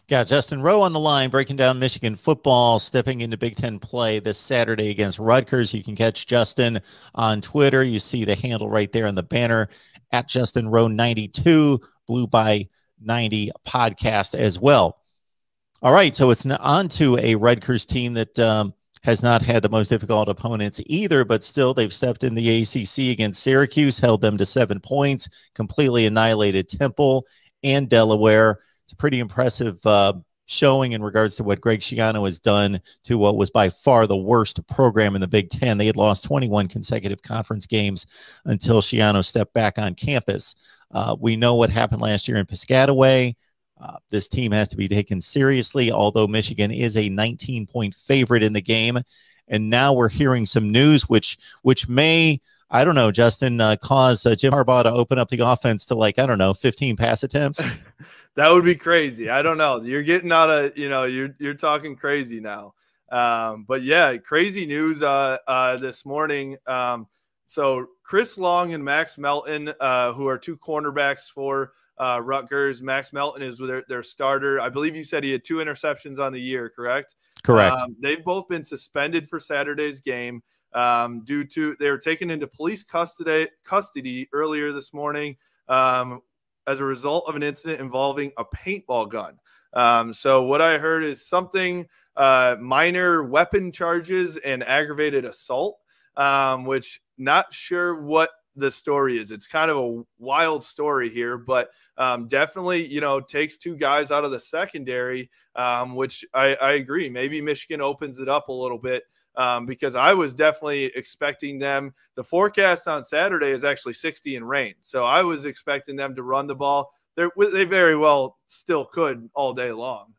Got Justin Rowe on the line, breaking down Michigan football, stepping into Big Ten play this Saturday against Rutgers. You can catch Justin on Twitter. You see the handle right there on the banner at Justin Rowe 92, Blue by 90 podcast as well. All right, so it's on to a Rutgers team that has not had the most difficult opponents either, but still they've stepped in the ACC against Syracuse, held them to 7 points, completely annihilated Temple and Delaware. It's a pretty impressive showing in regards to what Greg Schiano has done to what was by far the worst program in the Big Ten. They had lost 21 consecutive conference games until Schiano stepped back on campus. We know what happened last year in Piscataway. This team has to be taken seriously, although Michigan is a 19-point favorite in the game. And now we're hearing some news which may, I don't know, Justin, cause Jim Harbaugh to open up the offense to 15 pass attempts. That would be crazy. I don't know. You're getting out of, you're talking crazy now. But yeah, crazy news this morning. So Chris Long and Max Melton, who are two cornerbacks for Rutgers. Max Melton is their starter. I believe you said he had 2 interceptions on the year, correct? Correct. They've both been suspended for Saturday's game due to they were taken into police custody earlier this morning as a result of an incident involving a paintball gun. So what I heard is something minor weapon charges and aggravated assault, which not sure what the story is. It's kind of a wild story here, but definitely, takes 2 guys out of the secondary, which I agree. Maybe Michigan opens it up a little bit because I was definitely expecting them. The forecast on Saturday is actually 60 and rain. So I was expecting them to run the ball. They very well still could all day long.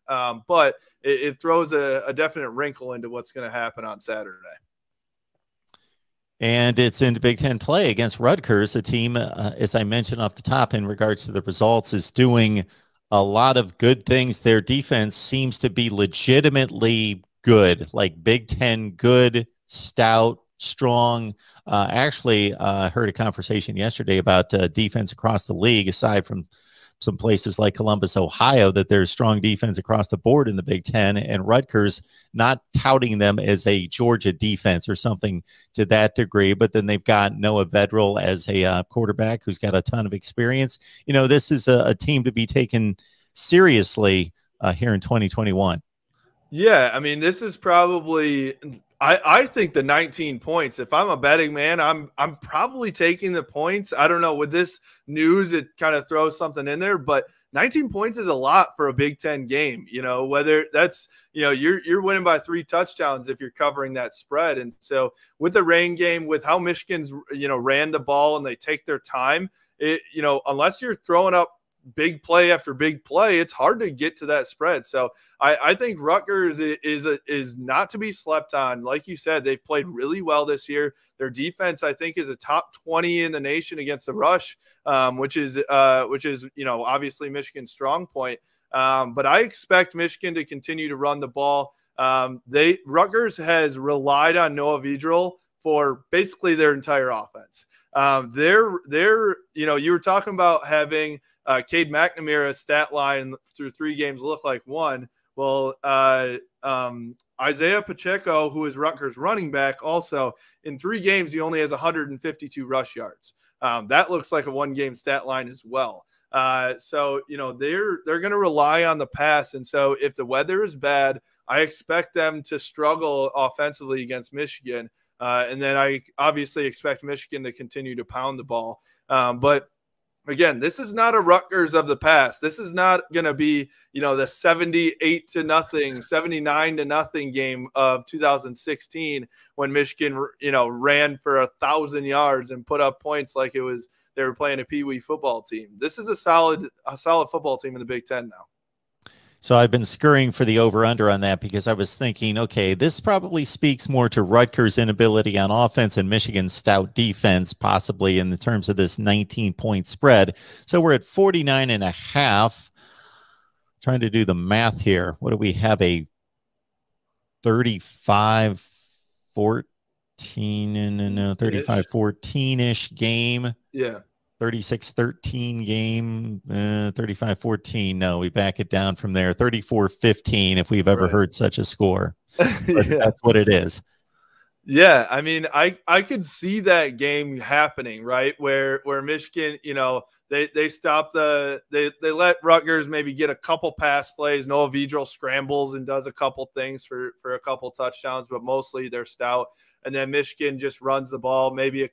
But it throws a definite wrinkle into what's going to happen on Saturday. And it's into Big Ten play against Rutgers. A team, as I mentioned off the top in regards to the results, is doing a lot of good things. Their defense seems to be legitimately good, like Big Ten good, stout, strong. Actually, I heard a conversation yesterday about defense across the league, aside from some places like Columbus, Ohio, that there's strong defense across the board in the Big Ten, and Rutgers not touting them as a Georgia defense or something to that degree. But then they've got Noah Vedral as a quarterback who's got a ton of experience. This is a team to be taken seriously here in 2021. Yeah, I mean, this is probably I think the 19 points, if I'm a betting man, I'm probably taking the points. I don't know, with this news, it kind of throws something in there, but 19 points is a lot for a Big Ten game, whether that's, you're winning by 3 touchdowns if you're covering that spread. And so with the rain game, with how Michigan's, ran the ball and they take their time, unless you're throwing up big play after big play, it's hard to get to that spread. So I think Rutgers is not to be slept on. Like you said, they've played really well this year. Their defense, I think, is a top 20 in the nation against the rush, which is obviously Michigan's strong point. But I expect Michigan to continue to run the ball. Rutgers has relied on Noah Vedral for basically their entire offense. You were talking about having Cade McNamara's stat line through 3 games look like 1. Well, Isaiah Pacheco, who is Rutgers running back, also in 3 games, he only has 152 rush yards. That looks like a 1-game stat line as well. So, they're going to rely on the pass. And so if the weather is bad, I expect them to struggle offensively against Michigan. And then I obviously expect Michigan to continue to pound the ball. But again, this is not a Rutgers of the past. This is not going to be, the 78-0, 79-0 game of 2016 when Michigan, ran for 1,000 yards and put up points like they were playing a Pee Wee football team. This is a solid football team in the Big Ten now. So I've been scurrying for the over-under on that because I was thinking, okay, this probably speaks more to Rutgers' inability on offense and Michigan's stout defense, possibly in the terms of this 19-point spread. So we're at 49.5. Trying to do the math here. What do we have? A 35-14, 35-14-ish game. Yeah. 36-13 game, 35-14. No, we back it down from there. 34-15 if we've ever heard such a score. But Yeah. that's what it is. Yeah, I mean, I could see that game happening, right? Where Michigan, you know, they stop they let Rutgers maybe get a couple pass plays. Noah Vedral scrambles and does a couple things for a couple touchdowns, but mostly they're stout. And then Michigan just runs the ball, maybe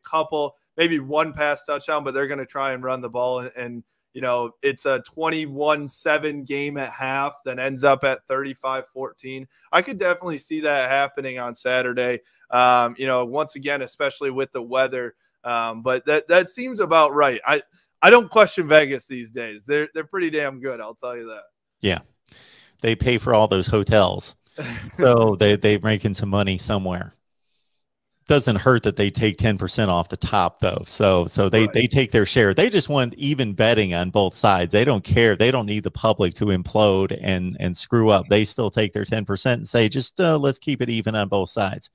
one pass touchdown, but they're going to try and run the ball. And you know, it's a 21-7 game at half, then ends up at 35-14. I could definitely see that happening on Saturday. You know, once again, especially with the weather. But that seems about right. I don't question Vegas these days. They're pretty damn good, I'll tell you that. Yeah. They pay for all those hotels. So they're making some money somewhere. Doesn't hurt that they take 10% off the top though. So they take their share. They just want even betting on both sides. They don't care. They don't need the public to implode and screw up. They still take their 10% and say, just let's keep it even on both sides.